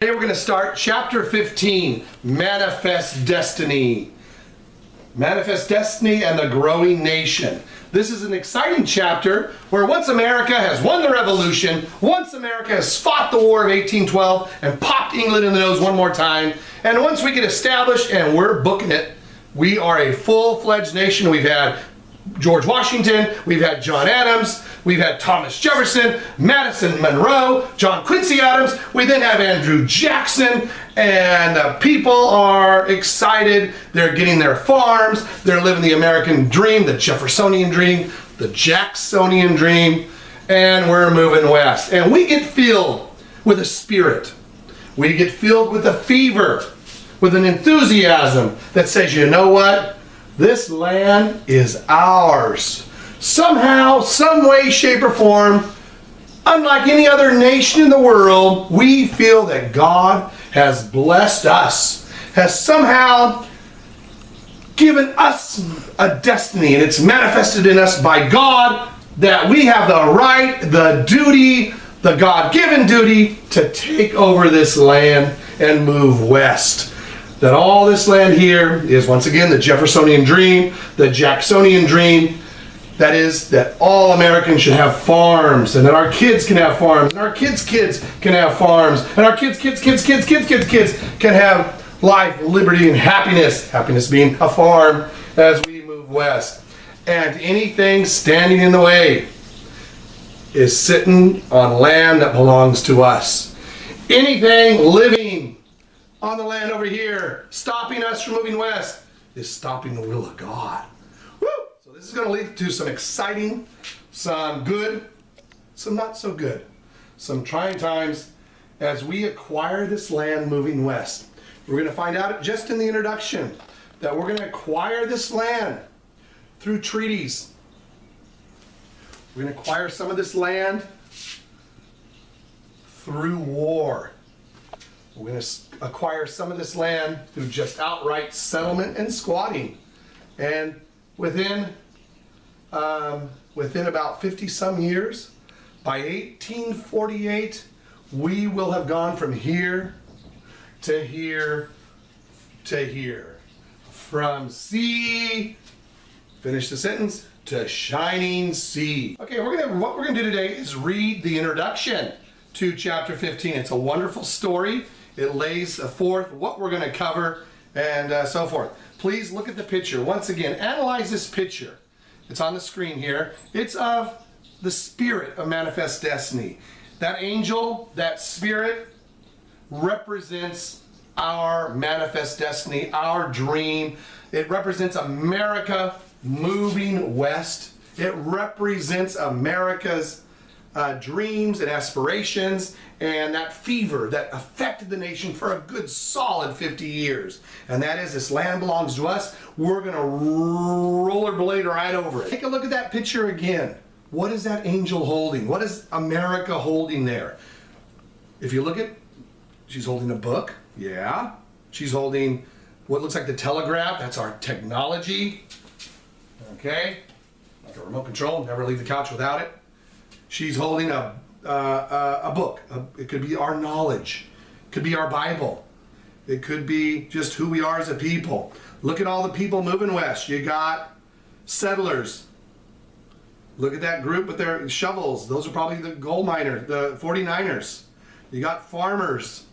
Today we're going to start chapter 15, Manifest Destiny. Manifest Destiny and the Growing Nation. This is an exciting chapter where once America has won the revolution, once America has fought the War of 1812 and popped England in the nose one more time, and once we get established and we're booking it, we are a full-fledged nation. We've had George Washington, we've had John Adams, we've had Thomas Jefferson, Madison Monroe, John Quincy Adams, we then have Andrew Jackson, and people are excited. They're getting their farms, they're living the American dream, the Jeffersonian dream, the Jacksonian dream, and we're moving west. And we get filled with a spirit. We get filled with a fever, with an enthusiasm that says, you know what? This land is ours. Somehow, some way, shape, or form, unlike any other nation in the world, we feel that God has blessed us, has somehow given us a destiny, and it's manifested in us by God that we have the right, the duty, the God-given duty to take over this land and move west. That all this land here is, once again, the Jeffersonian dream, the Jacksonian dream. That is, that all Americans should have farms, and that our kids can have farms, and our kids' kids can have farms, and our kids' kids' can have life, liberty, and happiness. Happiness being a farm as we move west. And anything standing in the way is sitting on land that belongs to us. Anything living on the land over here, stopping us from moving west, is stopping the will of God. Woo! So this is going to lead to some exciting, some good, some not so good, some trying times as we acquire this land moving west. We're going to find out just in the introduction that we're going to acquire this land through treaties. We're going to acquire some of this land through war. We're going to acquire some of this land through just outright settlement and squatting. And within about 50 some years, by 1848, we will have gone from here to here to here. From sea, finish the sentence, to shining sea. Okay, what we're going to do today is read the introduction to chapter 15. It's a wonderful story. It lays forth what we're going to cover and so forth. Please look at the picture. Once again, analyze this picture. It's on the screen here. It's of the spirit of Manifest Destiny. That angel, that spirit, represents our manifest destiny, our dream. It represents America moving west. It represents America's dreams and aspirations and that fever that affected the nation for a good solid 50 years. And that is, this land belongs to us. We're going to rollerblade right over it. Take a look at that picture again. What is that angel holding? What is America holding there? If you look at, she's holding a book. Yeah. She's holding what looks like the telegraph. That's our technology. Okay. Like a remote control. Never leave the couch without it. She's holding a book. It could be our knowledge. It could be our Bible. It could be just who we are as a people. Look at all the people moving west. You got settlers. Look at that group with their shovels. Those are probably the gold miners, the 49ers. You got farmers.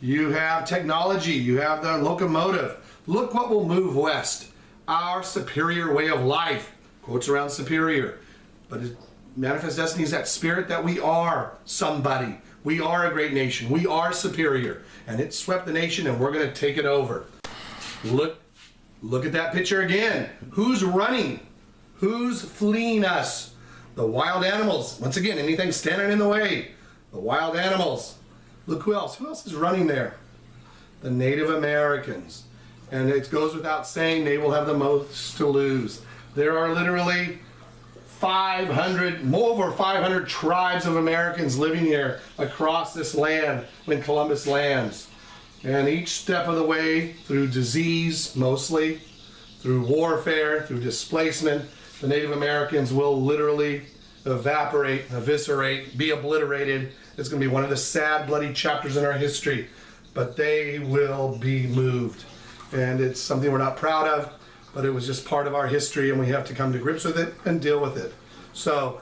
You have technology. You have the locomotive. Look what will move west. Our superior way of life. Quotes around superior. But Manifest Destiny is that spirit that we are somebody. We are a great nation. We are superior. And it swept the nation, and we're going to take it over. Look at that picture again. Who's running? Who's fleeing us? The wild animals. Once again, anything standing in the way. The wild animals. Look who else. Who else is running there? The Native Americans. And it goes without saying, they will have the most to lose. There are literally over 500 tribes of Americans living here across this land when Columbus lands. And each step of the way, through disease mostly, through warfare, through displacement, the Native Americans will literally evaporate, eviscerate, be obliterated. It's going to be one of the sad, bloody chapters in our history, but they will be moved. And it's something we're not proud of, but it was just part of our history, and we have to come to grips with it and deal with it. So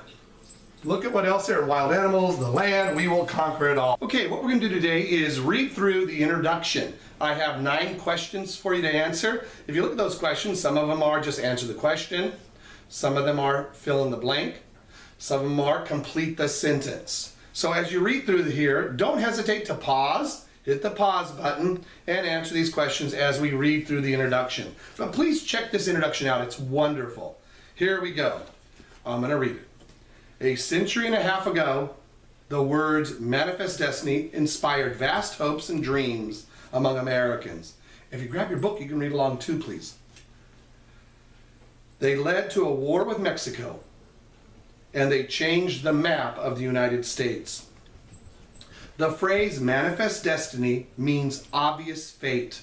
look at what else there: wild animals, the land, we will conquer it all. Okay, what we're going to do today is read through the introduction. I have 9 questions for you to answer. If you look at those questions, some of them are just answer the question. Some of them are fill in the blank. Some of them are complete the sentence. So as you read through here, don't hesitate to pause, hit the pause button, and answer these questions as we read through the introduction. But please check this introduction out. It's wonderful. Here we go. I'm going to read it. A century and a half ago, the words manifest destiny inspired vast hopes and dreams among Americans. If you grab your book, you can read along too, please. They led to a war with Mexico, and they changed the map of the United States. The phrase manifest destiny means obvious fate.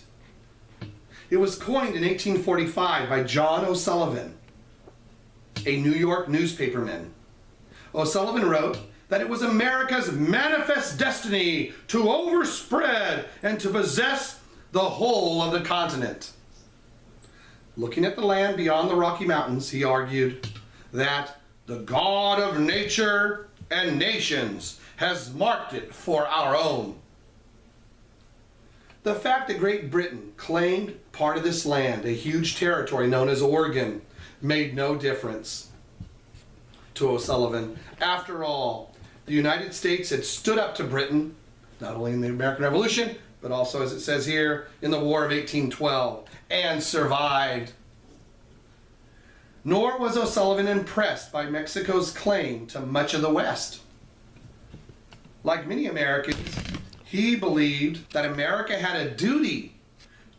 It was coined in 1845 by John O'Sullivan, a New York newspaperman. O'Sullivan wrote that it was America's manifest destiny to overspread and to possess the whole of the continent. Looking at the land beyond the Rocky Mountains, he argued that the God of nature and nations has marked it for our own. The fact that Great Britain claimed part of this land, a huge territory known as Oregon, made no difference to O'Sullivan. After all, the United States had stood up to Britain, not only in the American Revolution, but also, as it says here, in the War of 1812, and survived. Nor was O'Sullivan impressed by Mexico's claim to much of the West. Like many Americans, he believed that America had a duty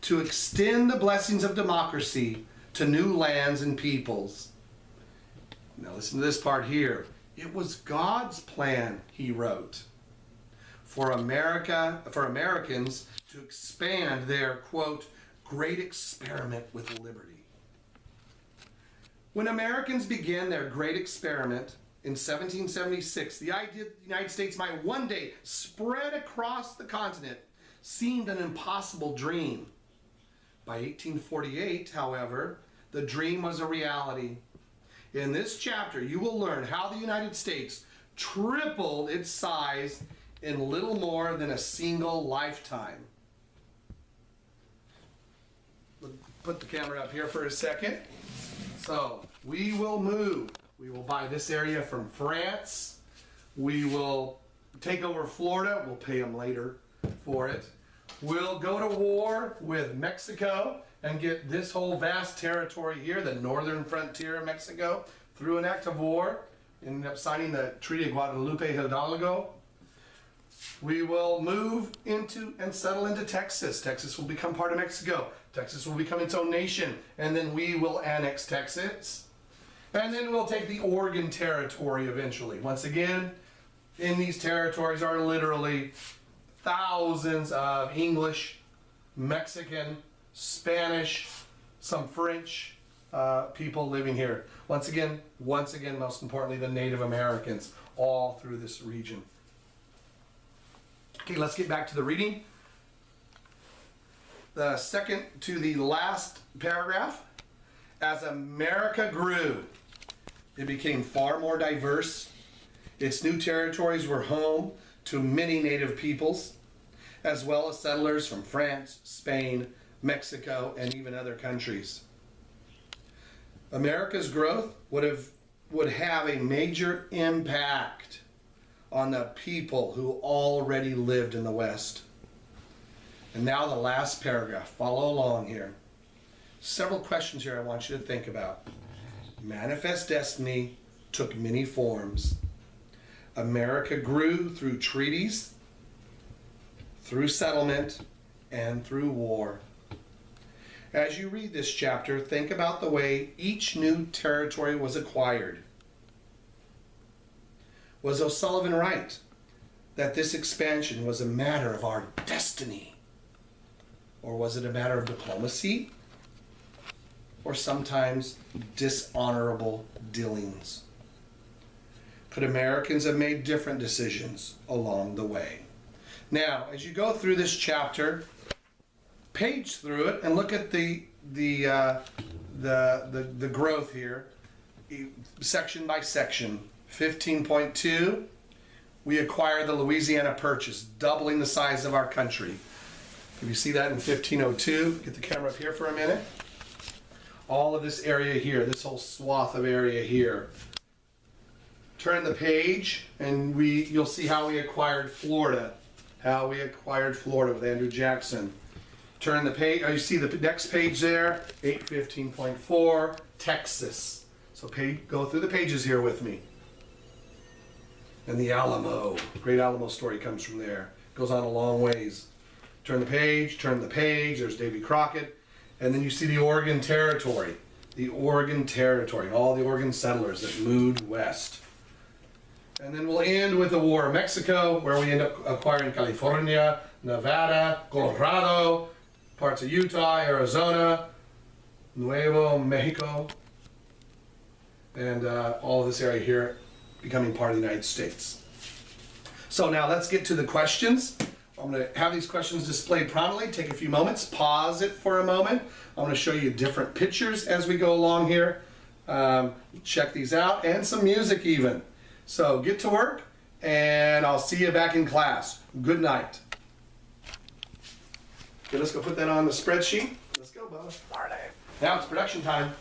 to extend the blessings of democracy to new lands and peoples. Now listen to this part here. It was God's plan, he wrote, for Americans to expand their, quote, great experiment with liberty. When Americans began their great experiment in 1776, the idea that the United States might one day spread across the continent seemed an impossible dream. By 1848, however, the dream was a reality. In this chapter, you will learn how the United States tripled its size in little more than a single lifetime. Put the camera up here for a second. So, we will move. We will buy this area from France. We will take over Florida. We'll pay them later for it. We'll go to war with Mexico and get this whole vast territory here, the northern frontier of Mexico, through an act of war. Ended up signing the Treaty of Guadalupe Hidalgo. We will move into and settle into Texas. Texas will become part of Mexico. Texas will become its own nation, and then we will annex Texas. And then we'll take the Oregon Territory eventually. Once again, in these territories are literally thousands of English, Mexican, Spanish, some French people living here. Once again, most importantly, the Native Americans, all through this region. Okay, let's get back to the reading. The second to the last paragraph. As America grew, it became far more diverse. Its new territories were home to many native peoples, as well as settlers from France, Spain, Mexico, and even other countries. America's growth would have a major impact on the people who already lived in the West. And now the last paragraph. Follow along here. Several questions here I want you to think about. Manifest destiny took many forms. America grew through treaties, through settlement, and through war. As you read this chapter, think about the way each new territory was acquired. Was O'Sullivan right that this expansion was a matter of our destiny? Or was it a matter of diplomacy? Or sometimes dishonorable dealings? Could Americans have made different decisions along the way? Now, as you go through this chapter, page through it and look at the growth here, section by section. 15.2, we acquired the Louisiana Purchase, doubling the size of our country. If you see that in 1502, get the camera up here for a minute. All of this area here, this whole swath of area here. Turn the page and you'll see how we acquired Florida. How we acquired Florida with Andrew Jackson. Turn the page, you see the next page there, 815.4, Texas. So go through the pages here with me. And the Alamo, Great Alamo story comes from there. Goes on a long ways. Turn the page, there's Davy Crockett. And then you see the Oregon Territory. The Oregon Territory, all the Oregon settlers that moved west. And then we'll end with the War of Mexico, where we end up acquiring California, Nevada, Colorado, parts of Utah, Arizona, Nuevo Mexico, and all of this area here becoming part of the United States. So now let's get to the questions. I'm going to have these questions displayed prominently. Take a few moments, pause it for a moment. I'm going to show you different pictures as we go along here. Check these out, and some music even. So get to work, and I'll see you back in class. Good night. Okay, let's go put that on the spreadsheet. Let's go, Bubba. Now it's production time.